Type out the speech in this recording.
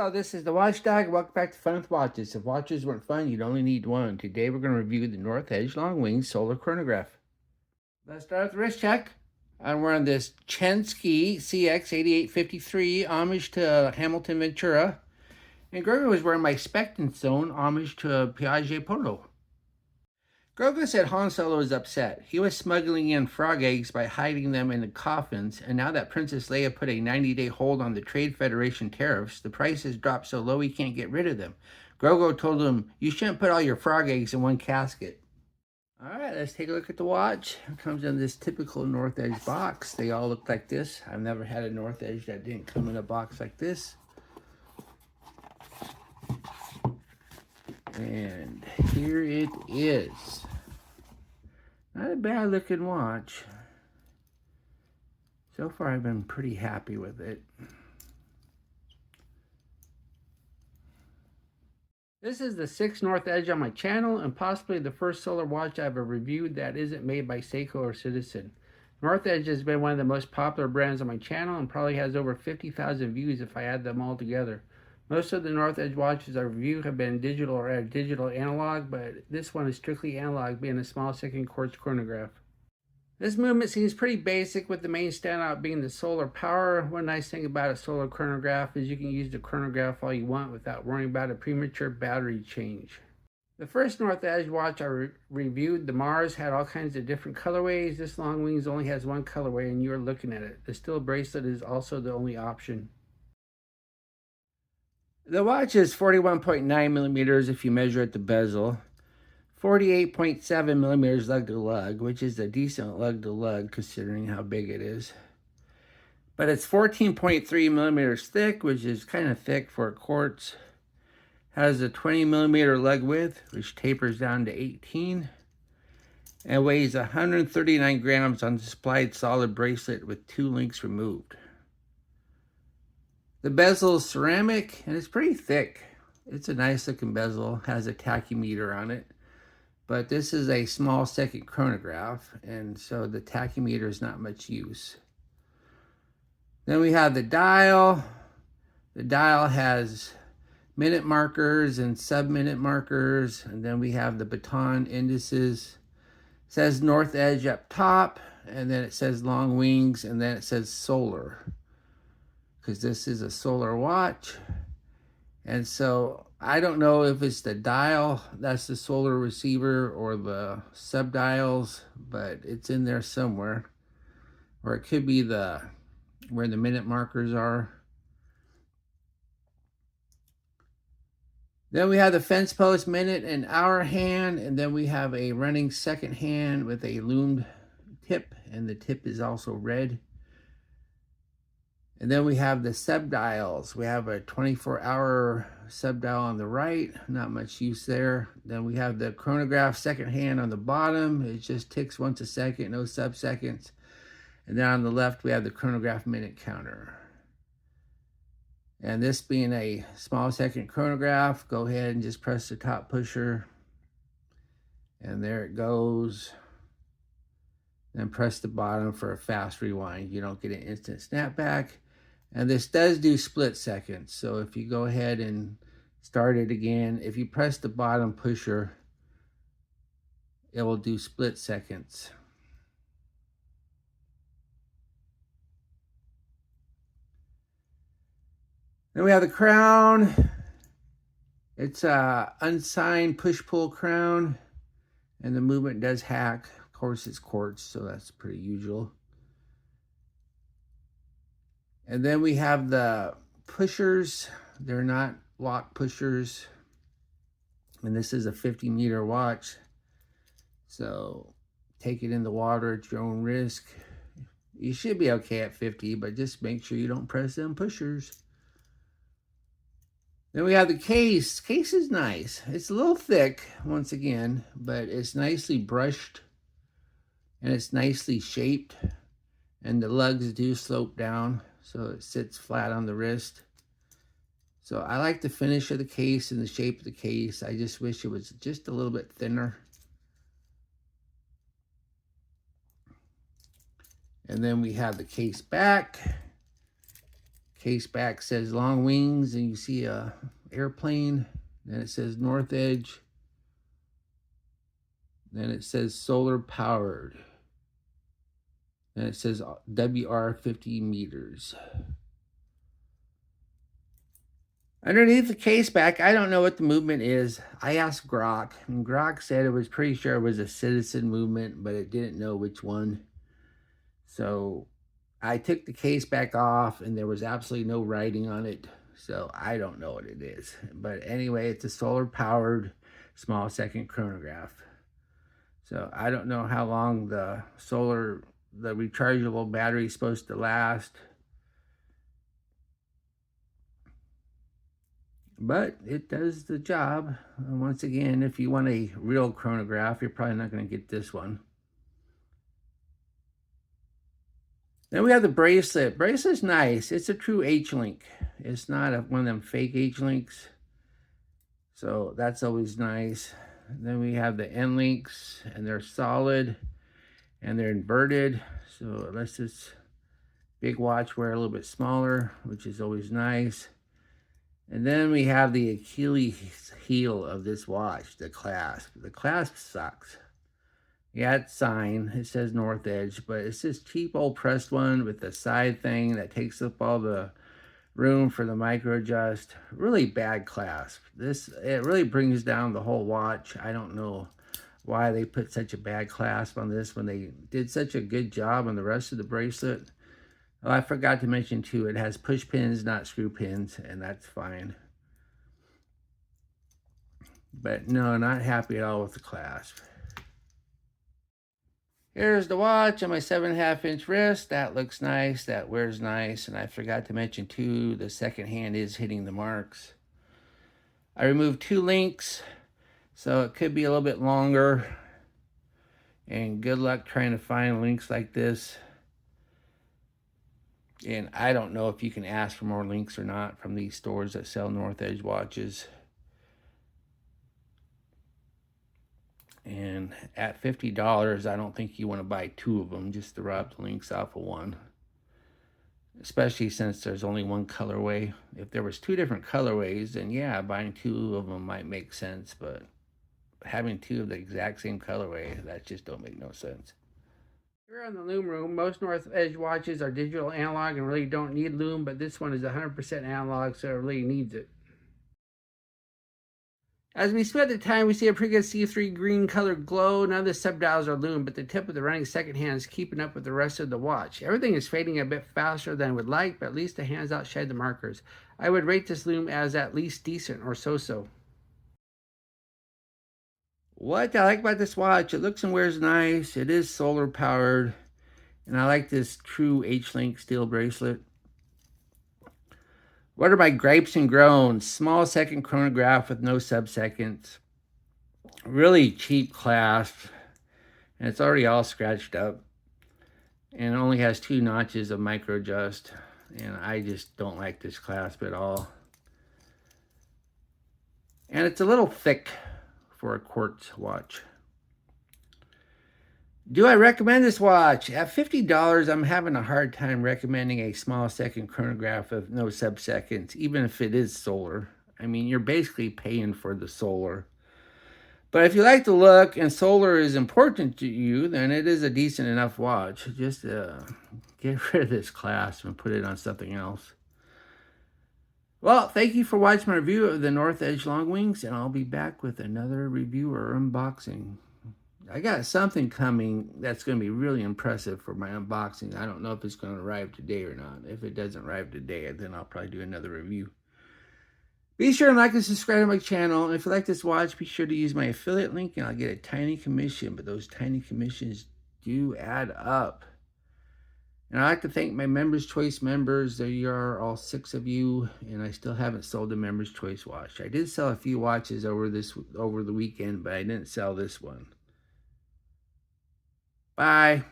Hello, this is the Watchdog. Welcome back to Fun with Watches. If watches weren't fun, you'd only need one. Today we're going to review the North Edge Longwings Solar Chronograph. Let's start with the wrist check. I'm wearing this Chensky CX8853, homage to Hamilton Ventura. And Grogu was wearing my Spectin Zone, homage to Piaget Polo. Grogu said Han Solo was upset. He was smuggling in frog eggs by hiding them in the coffins, and now that Princess Leia put a 90-day hold on the Trade Federation tariffs, the price has dropped so low he can't get rid of them. Grogu told him, "You shouldn't put all your frog eggs in one casket." All right, let's take a look at the watch. It comes in this typical North Edge box. They all look like this. I've never had a North Edge that didn't come in a box like this. And here it is. Not a bad looking watch. So far I've been pretty happy with it. This is the 6th North Edge on my channel and possibly the first solar watch I've ever reviewed that isn't made by Seiko or Citizen. North Edge has been one of the most popular brands on my channel and probably has over 50,000 views if I add them all together. Most of the North Edge watches I review have been digital or digital analog, but this one is strictly analog, being a small second quartz chronograph. This movement seems pretty basic, with the main standout being the solar power. One nice thing about a solar chronograph is you can use the chronograph all you want without worrying about a premature battery change. The first North Edge watch I reviewed, the Mars, had all kinds of different colorways. This Longwings only has one colorway and you're looking at it. The steel bracelet is also the only option. The watch is 41.9 millimeters if you measure at the bezel, 48.7 millimeters lug to lug, which is a decent lug to lug considering how big it is. But it's 14.3 millimeters thick, which is kind of thick for a quartz. Has a 20 millimeter lug width, which tapers down to 18, and weighs 139 grams on the supplied solid bracelet with 2 links removed. The bezel is ceramic, and it's pretty thick. It's a nice looking bezel, has a tachymeter on it. But this is a small second chronograph, and so the tachymeter is not much use. Then we have the dial. The dial has minute markers and sub-minute markers, and then we have the baton indices. It says North Edge up top, and then it says Longwings, and then it says solar, because this is a solar watch. And so I don't know if it's the dial that's the solar receiver or the sub dials, but it's in there somewhere. Or it could be where the minute markers are. Then we have the fence post minute and hour hand, and then we have a running second hand with a loomed tip, and the tip is also red. And then we have the sub-dials. We have a 24-hour sub-dial on the right, not much use there. Then we have the chronograph second hand on the bottom. It just ticks once a second, no sub-seconds. And then on the left, we have the chronograph minute counter. And this being a small second chronograph, go ahead and just press the top pusher. And there it goes. Then press the bottom for a fast rewind. You don't get an instant snapback. And this does do split seconds. So if you go ahead and start it again, if you press the bottom pusher, it will do split seconds. Then we have the crown. It's a unsigned push-pull crown, and the movement does hack. Of course, it's quartz, so that's pretty usual. And then we have the pushers. They're not lock pushers. And this is a 50-meter watch. So take it in the water at your own risk. You should be okay at 50, but just make sure you don't press them pushers. Then we have the case. Case is nice. It's a little thick, once again, but it's nicely brushed and it's nicely shaped. And the lugs do slope down, so it sits flat on the wrist. So I like the finish of the case and the shape of the case. I just wish it was just a little bit thinner. And then we have the case back. Case back says Longwings, and you see a airplane. Then it says North Edge. Then it says solar powered. Then it says WR 50 meters. Underneath the case back, I don't know what the movement is. I asked Grok, and Grok said it was pretty sure it was a citizen movement, but it didn't know which one. So I took the case back off, and there was absolutely no writing on it. So I don't know what it is. But anyway, it's a solar-powered small-second chronograph. So I don't know how long the rechargeable battery is supposed to last. But it does the job. And once again, if you want a real chronograph, you're probably not going to get this one. Then we have the bracelet. Bracelet's nice. It's a true H-link. It's not one of them fake H-links. So that's always nice. Then we have the end links, and they're solid, and they're inverted. So it lets this big watch wear a little bit smaller, which is always nice. And then we have the Achilles heel of this watch, the clasp. The clasp sucks. Yeah, it's signed. It says North Edge, but it's this cheap old pressed one with the side thing that takes up all the room for the micro adjust. Really bad clasp. It really brings down the whole watch. I don't know why they put such a bad clasp on this when they did such a good job on the rest of the bracelet. Oh, I forgot to mention too, it has push pins, not screw pins, and that's fine. But no, not happy at all with the clasp. Here's the watch on my 7.5 inch wrist. That looks nice. That wears nice. And I forgot to mention too, the second hand is hitting the marks. I removed 2 links, so it could be a little bit longer. And good luck trying to find links like this. And I don't know if you can ask for more links or not from these stores that sell North Edge watches. And at $50, I don't think you want to buy 2 of them just to rob the links off of one. Especially since there's only one colorway. If there was 2 different colorways, then yeah, buying 2 of them might make sense. But having 2 of the exact same colorway, that just don't make no sense. Here on the loom room, most North Edge watches are digital analog and really don't need loom, but this one is 100% analog, so it really needs it. As we spend the time, we see a pretty good C3 green colored glow. None of the subdials are loom, but the tip of the running second hand is keeping up with the rest of the watch. Everything is fading a bit faster than I would like, but at least the hands outshine the markers. I would rate this loom as at least decent or so-so. What I like about this watch, it looks and wears nice. It is solar powered. And I like this true H-link steel bracelet. What are my gripes and groans? Small second chronograph with no sub-seconds. Really cheap clasp. And it's already all scratched up. And it only has 2 notches of micro adjust. And I just don't like this clasp at all. And it's a little thick for a quartz watch. Do I recommend this watch? At $50, I'm having a hard time recommending a small second chronograph of no sub-seconds, even if it is solar. I mean, you're basically paying for the solar. But if you like the look and solar is important to you, then it is a decent enough watch. Just get rid of this clasp and put it on something else. Well, thank you for watching my review of the North Edge Longwings, and I'll be back with another review or unboxing. I got something coming that's going to be really impressive for my unboxing. I don't know if it's going to arrive today or not. If it doesn't arrive today, then I'll probably do another review. Be sure to like and subscribe to my channel. And if you like this watch, be sure to use my affiliate link and I'll get a tiny commission. But those tiny commissions do add up. And I'd like to thank my Members Choice members. There you are, all 6 of you. And I still haven't sold a Members Choice watch. I did sell a few watches over the weekend, but I didn't sell this one. Bye.